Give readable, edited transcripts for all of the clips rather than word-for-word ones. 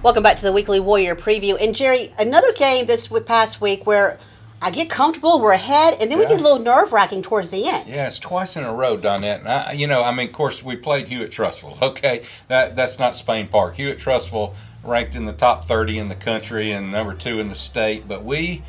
Welcome back to the Weekly Warrior Preview. And Jerry, another game this past week where I get comfortable, we're ahead, and then we get a little nerve-wracking towards the end. Yeah, it's twice in a row, Donnette. And of course, we played Hewitt-Trussville. Okay, that's not Spain Park. Hewitt-Trussville ranked in the top 30 in the country and number 2 in the state. But we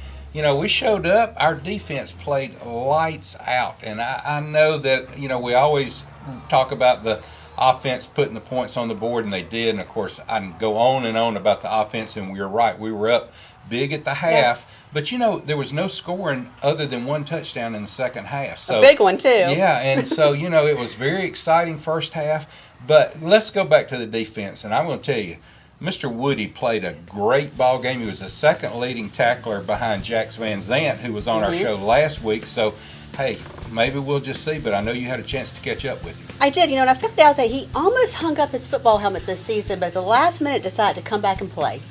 showed up. Our defense played lights out. And I know that, we always talk about the offense putting the points on the board, and they did. And, of course, I can go on and on about the offense, and we were right. We were up big at the half. Yeah. But, there was no scoring other than one touchdown in the second half. So, a big one, too. Yeah, and so, it was very exciting first half. But let's go back to the defense, and I'm going to tell you, Mr. Woody played a great ball game. He was the second leading tackler behind Jax Van Zant, who was on our show last week. So, hey, maybe we'll just see, but I know you had a chance to catch up with him. I did, and I found out that he almost hung up his football helmet this season, but at the last minute decided to come back and play.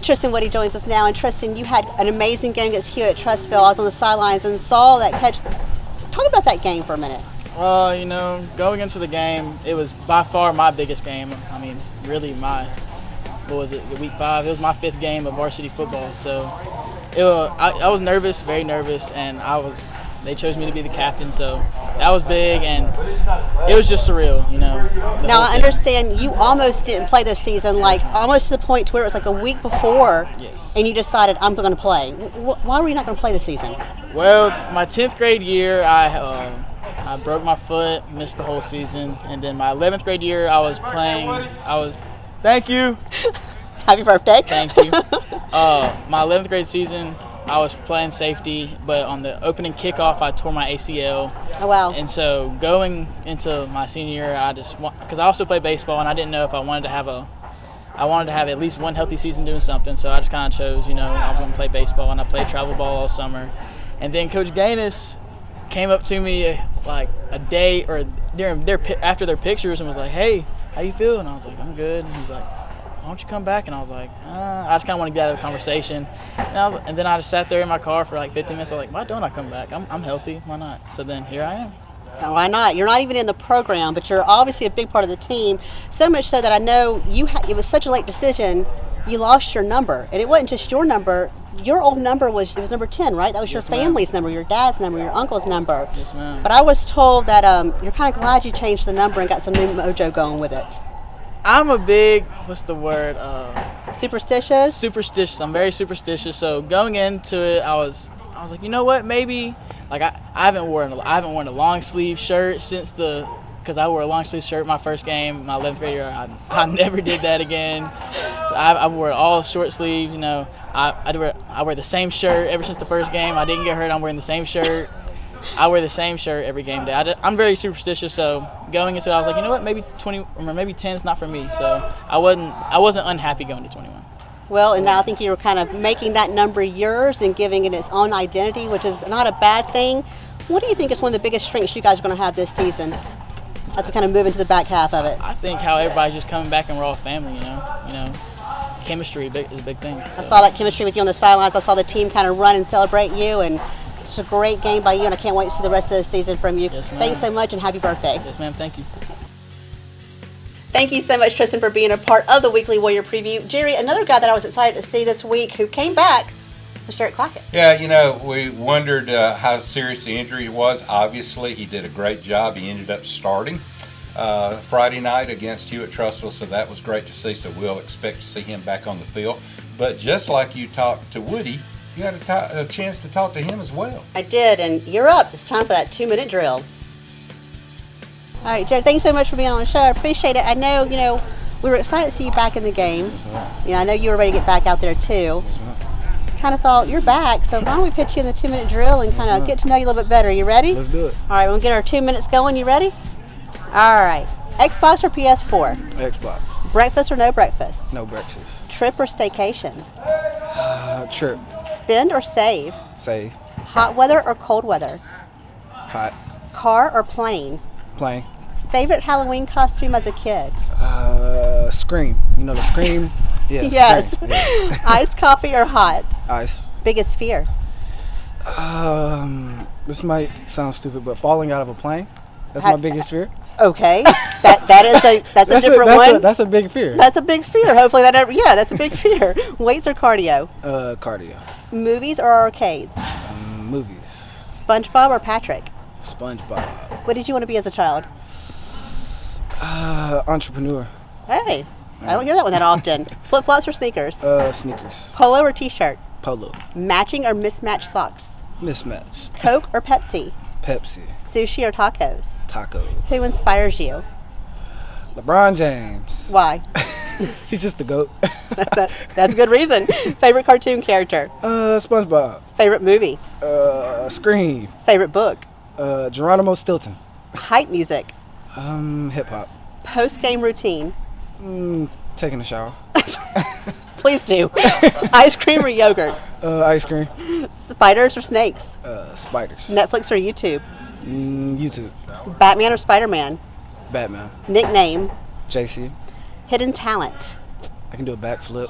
Tristan Woody joins us now, and Tristan, you had an amazing game against Hewitt-Trussville. I was on the sidelines and saw that catch. Talk about that game for a minute. Going into the game, it was by far my biggest game. I mean, really week 5? It was my 5th game of varsity football, so I was nervous, very nervous, and they chose me to be the captain, so that was big, and it was just surreal, Now, I understand you almost didn't play this season, almost to the point to where it was like a week before, yes, and you decided, I'm going to play. Why were you not going to play this season? Well, my 10th grade year, I broke my foot, missed the whole season, and then my 11th grade year, thank you. Happy birthday. Thank you. My 11th grade season, I was playing safety, but on the opening kickoff, I tore my ACL. Oh, wow. And so going into my senior year, because I also play baseball, and I didn't know if I wanted to have at least one healthy season doing something. So I just kind of chose, I was going to play baseball, and I played travel ball all summer. And then Coach Gaines came up to me like a day or after their pictures and was like, "Hey, how you feel?" And I was like, "I'm good." And he was like, "Why don't you come back?" And I was like, I just kind of want to get out of the conversation. And then I just sat there in my car for like 15 minutes. I was like, why don't I come back? I'm healthy. Why not? So then here I am. No, why not? You're not even in the program, but you're obviously a big part of the team. So much so that I know it was such a late decision. You lost your number, and it wasn't just your number. Your old number was number 10, right? That was your family's number, your dad's number, your uncle's number. Yes, ma'am. But I was told that you're kind of glad you changed the number and got some new mojo going with it. I'm a big, what's the word? Superstitious? Superstitious. I'm very superstitious. So going into it, I was like, you know what? Maybe I haven't worn a long sleeve shirt because I wore a long sleeve shirt my first game, my 11th grade year. I never did that again. So I wore it all short sleeve. I wear the same shirt ever since the first game. I didn't get hurt. I'm wearing the same shirt. I wear the same shirt every game day. I'm very superstitious, so going into it, I was like, you know what, maybe 20 or maybe 10 is not for me. So I wasn't unhappy going to 21. Well, and now I think you're kind of making that number yours and giving it its own identity, which is not a bad thing. What do you think is one of the biggest strengths you guys are going to have this season as we kind of move into the back half of it? I think how everybody's just coming back and we're all family, Chemistry is a big thing. So. I saw that chemistry with you on the sidelines. I saw the team kind of run and celebrate you, and it's a great game by you, and I can't wait to see the rest of the season from you. Yes, ma'am. Thanks so much, and happy birthday. Yes, ma'am. Thank you. Thank you so much, Tristan, for being a part of the Weekly Warrior Preview. Jerry, another guy that I was excited to see this week who came back was Jarrett Clackett. Yeah, we wondered how serious the injury was. Obviously, he did a great job. He ended up starting Friday night against Hewitt-Trussville, so that was great to see. So we'll expect to see him back on the field. But just like you talked to Woody, you had a chance to talk to him as well. I did, and you're up. It's time for that 2-minute drill. All right, Jared, thanks so much for being on the show. I appreciate it. I know, we were excited to see you back in the game. Yes, I know you were ready to get back out there, too. Yes, kind of thought, you're back, so why don't we pitch you in the 2-minute drill and kind of get to know you a little bit better. You ready? Let's do it. All right, we'll get our 2 minutes going. You ready? All right. Xbox or PS4? Xbox. Breakfast or no breakfast? No breakfast. Trip or staycation? Trip. Spend or save? Save. Hot weather or cold weather? Hot. Car or plane? Plane. Favorite Halloween costume as a kid? Scream. You know the Scream? Yeah, Yes. Scream. Yeah. Iced coffee or hot? Ice. Biggest fear? This might sound stupid, but falling out of a plane. That's my biggest fear. Okay, that's a different one. That's a big fear. That's a big fear. Hopefully that's a big fear. Weights or cardio? Cardio. Movies or arcades? Movies. SpongeBob or Patrick? SpongeBob. What did you want to be as a child? Entrepreneur. Hey, I don't hear that one that often. Flip-flops or sneakers? Sneakers. Polo or t-shirt? Polo. Matching or mismatched socks? Mismatched. Coke or Pepsi? Pepsi. Sushi or tacos? Tacos. Who inspires you? LeBron James. Why? He's just the GOAT. That's a good reason. Favorite cartoon character? SpongeBob. Favorite movie? Scream. Favorite book? Geronimo Stilton. Hype music? Hip hop. Post-game routine? Taking a shower. Please do. Ice cream or yogurt? Ice cream. Spiders or snakes? Spiders. Netflix or YouTube? YouTube. Batman or Spider-Man? Batman. Nickname? JC. Hidden talent? I can do a backflip.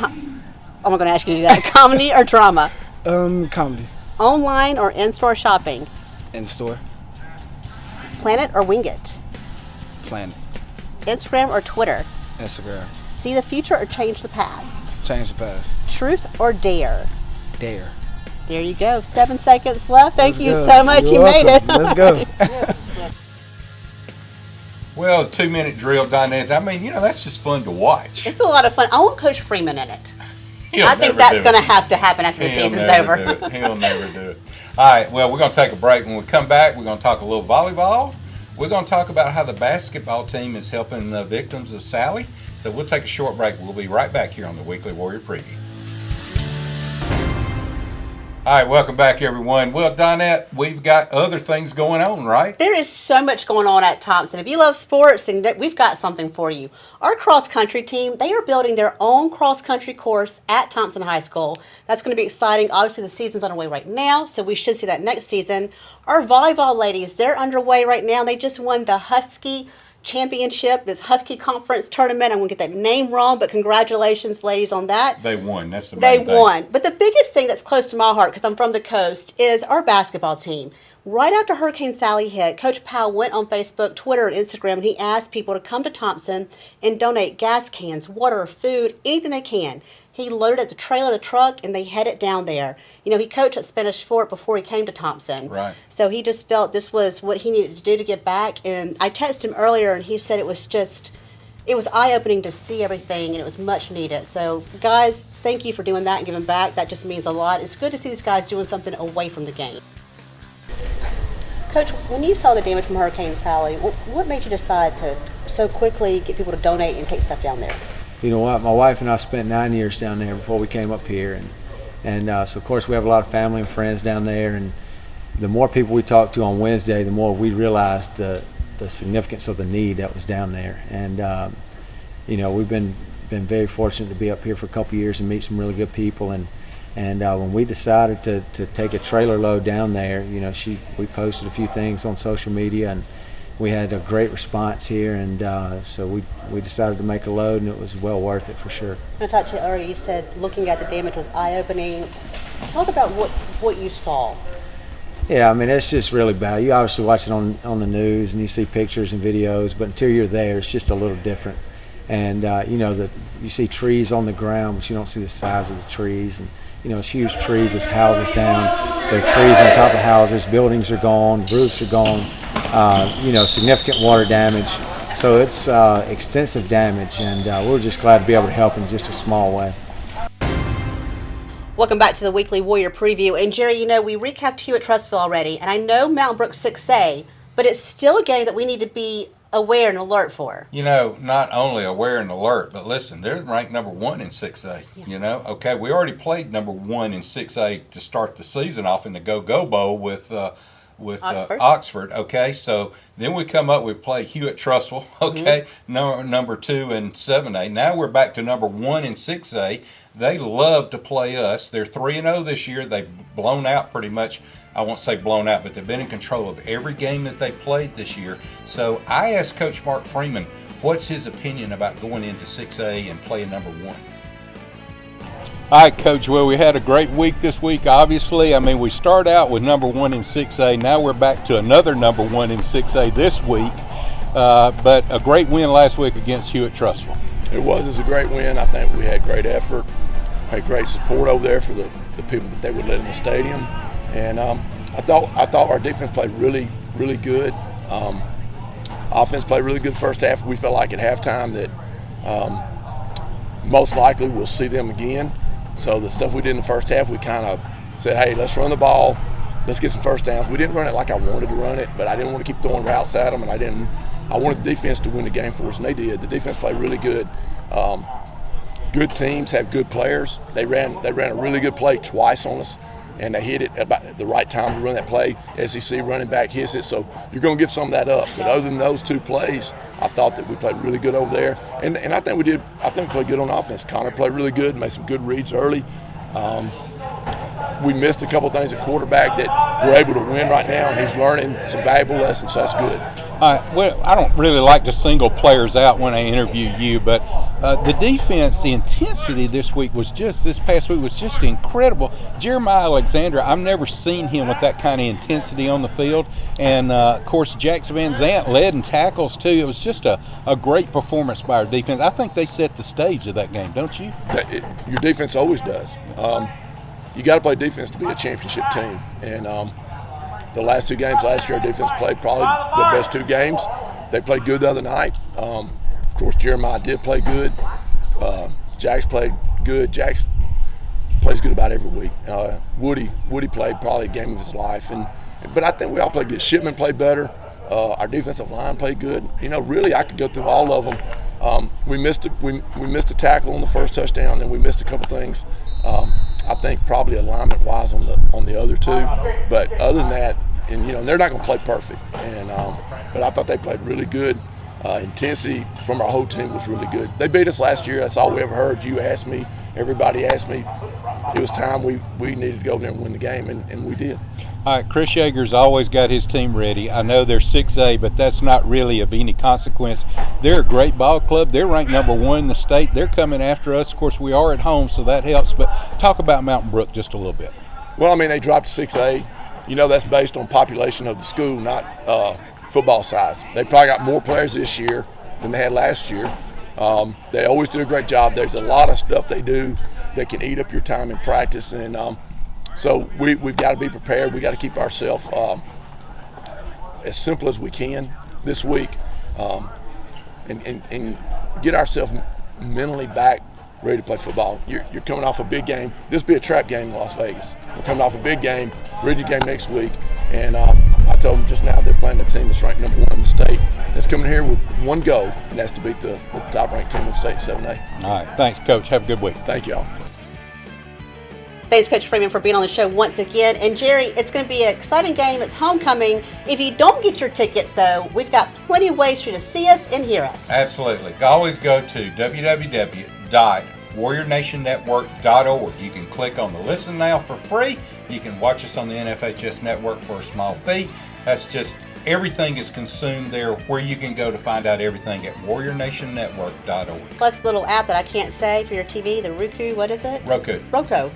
I'm not going to ask you to do that. Comedy or drama? Comedy. Online or in-store shopping? In store. Planet or wing it? Planet. Instagram or Twitter? Instagram. See the future or change the past? Change the past. Truth or dare? Dare. There you go. 7 seconds left. Thank you go. so much. You're you welcome. made it. Let's go. Well, 2-minute drill, Donnette. I mean, that's just fun to watch. It's a lot of fun. I want Coach Freeman in it. He'll I think never that's do going to it. have to happen after the He'll season's never over. do it. He'll never do it. All right, well, we're going to take a break. When we come back, we're going to talk a little volleyball. We're going to talk about how the basketball team is helping the victims of Sally. So we'll take a short break. We'll be right back here on the Weekly Warrior Preview. All right, welcome back, everyone. Well, Donnette, we've got other things going on, right? There is so much going on at Thompson. If you love sports, and we've got something for you. Our cross-country team, they are building their own cross-country course at Thompson High School. That's going to be exciting. Obviously, the season's underway right now, so we should see that next season. Our volleyball ladies, they're underway right now. They just won the Husky Championship, this Husky Conference tournament. I'm going to get that name wrong, but congratulations, ladies, on that. They won. That's the They main thing. won. But the biggest thing that's close to my heart, because I'm from the coast, is our basketball team. Right after Hurricane Sally hit, Coach Powell went on Facebook, Twitter, and Instagram, and he asked people to come to Thompson and donate gas cans, water, food, anything they can. He loaded up the trailer, the truck, and they headed down there. He coached at Spanish Fort before he came to Thompson. Right. So he just felt this was what he needed to do to give back. And I texted him earlier, and he said it was eye-opening to see everything, and it was much needed. So, guys, thank you for doing that and giving back. That just means a lot. It's good to see these guys doing something away from the game. Coach, when you saw the damage from Hurricane Sally, what made you decide to so quickly get people to donate and take stuff down there? You know what? My wife and I spent 9 years down there before we came up here, and so of course we have a lot of family and friends down there. And the more people we talked to on Wednesday, the more we realized the significance of the need that was down there. And we've been very fortunate to be up here for a couple of years and meet some really good people. And when we decided to take a trailer load down there, we posted a few things on social media, and we had a great response here, and so we decided to make a load, and it was well worth it for sure. I talked to you earlier. You said looking at the damage was eye-opening. Talk about what you saw. Yeah, I mean, it's just really bad. You obviously watch it on the news, and you see pictures and videos, but until you're there, it's just a little different. And you see trees on the ground, but you don't see the size of the trees. And it's huge trees. It's houses down. There are trees on top of houses. Buildings are gone. Roofs are gone. Significant water damage. So it's extensive damage, and we're just glad to be able to help in just a small way. Welcome back to the Weekly Warrior Preview. And Jerry, we recapped Hewitt Trussville already, and I know Mountain Brook 6A, but it's still a game that we need to be aware and alert for. Not only aware and alert, but listen, they're ranked number 1 in 6A. Yeah. Okay, we already played number 1 in 6A to start the season off in the Go-Go Bowl with Oxford. Okay, so then we come up, we play Hewitt Trussville. Okay, number 2 in 7A. Now we're back to number 1 in 6A. They love to play us. They're 3-0 this year. They've blown out pretty much. I won't say blown out, but they've been in control of every game that they played this year. So I asked Coach Mark Freeman, what's his opinion about going into 6A and playing number 1? All right, Coach. Well, we had a great week this week, obviously. I mean, we start out with number 1 in 6A. Now we're back to another number 1 in 6A this week. but a great win last week against Hewitt-Trussville. It was a great win. I think we had great effort, had great support over there for the people that they would let in the stadium, and I thought our defense played really, really good. Offense played really good first half. We felt like at halftime that most likely we'll see them again. So the stuff we did in the first half, we kind of said, hey, let's run the ball. Let's get some first downs. We didn't run it like I wanted to run it, but I didn't want to keep throwing routes at them, and I wanted the defense to win the game for us, and they did. The defense played really good. Good teams have good players. They ran a really good play twice on us, and they hit it about the right time to run that play. SEC running back hits it, so you're going to give some of that up. But other than those two plays, I thought that we played really good over there, and I think we did. I think we played good on offense. Connor played really good, made some good reads early. We missed a couple things at quarterback that we're able to win right now, and he's learning some valuable lessons, so that's good. Well, I don't really like to single players out when I interview you, but the defense, the intensity this past week was just incredible. Jeremiah Alexander, I've never seen him with that kind of intensity on the field. And, of course, Jax Van Zant led in tackles, too. It was just a great performance by our defense. I think they set the stage of that game, don't you? Your defense always does. You got to play defense to be a championship team. And the last two games last year, our defense played probably the best two games. They played good the other night. Of course, Jeremiah did play good. Jax played good. Jax plays good about every week. Woody played probably a game of his life. But I think we all played good. Shipman played better. Our defensive line played good. Really, I could go through all of them. We missed a tackle on the first touchdown, and we missed a couple things. I think probably alignment-wise on the other two, but other than that, and they're not going to play perfect. But I thought they played really good. Intensity from our whole team was really good. They beat us last year. That's all we ever heard. You asked me, everybody asked me. It was time we needed to go there and win the game, and we did. All right, Chris Yeager's always got his team ready. I know they're 6A, but that's not really of any consequence. They're a great ball club. They're ranked number 1 in the state. They're coming after us. Of course, we are at home, so that helps. But talk about Mountain Brook just a little bit. Well, they dropped to 6A. That's based on population of the school, not football size. They probably got more players this year than they had last year. They always do a great job. There's a lot of stuff they do that can eat up your time in practice, and so we've got to be prepared. We got to keep ourselves as simple as we can this week, and get ourselves mentally back, ready to play football. You're coming off a big game. This will be a trap game in Las Vegas. We're coming off a big game, ready to game next week, and I told them just now they're playing a team that's ranked number 1 in the state. That's coming here with one goal, and that's to beat the top-ranked team in the state, 7A. All right, thanks, Coach. Have a good week. Thank y'all. Thanks, Coach Freeman, for being on the show once again. And Jerry, it's going to be an exciting game. It's homecoming. If you don't get your tickets, though, we've got plenty of ways for you to see us and hear us. Absolutely. Always go to www.warriornationnetwork.org. You can click on the Listen Now for free. You can watch us on the NFHS network for a small fee. That's just everything is consumed there, where you can go to find out everything at warriornationnetwork.org. Plus the little app that I can't say for your TV, the Roku, what is it? Roku,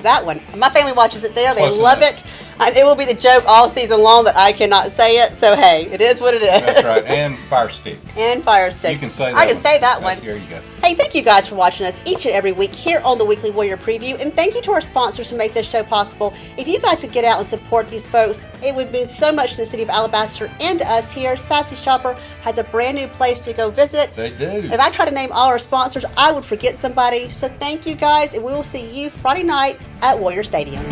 that one. My family watches it there. They Close love enough. it. And it will be the joke all season long that I cannot say it. So, hey, it is what it is. That's right, and Fire Stick. And Fire Stick. You can say that I can one. say that one. There you go. Hey, thank you guys for watching us each and every week here on the Weekly Warrior Preview. And thank you to our sponsors who make this show possible. If you guys could get out and support these folks, it would mean so much to the city of Alabaster and to us here. Sassy Shopper has a brand new place to go visit. They do. If I try to name all our sponsors, I would forget somebody. So thank you guys, and we will see you Friday night at Warrior Stadium.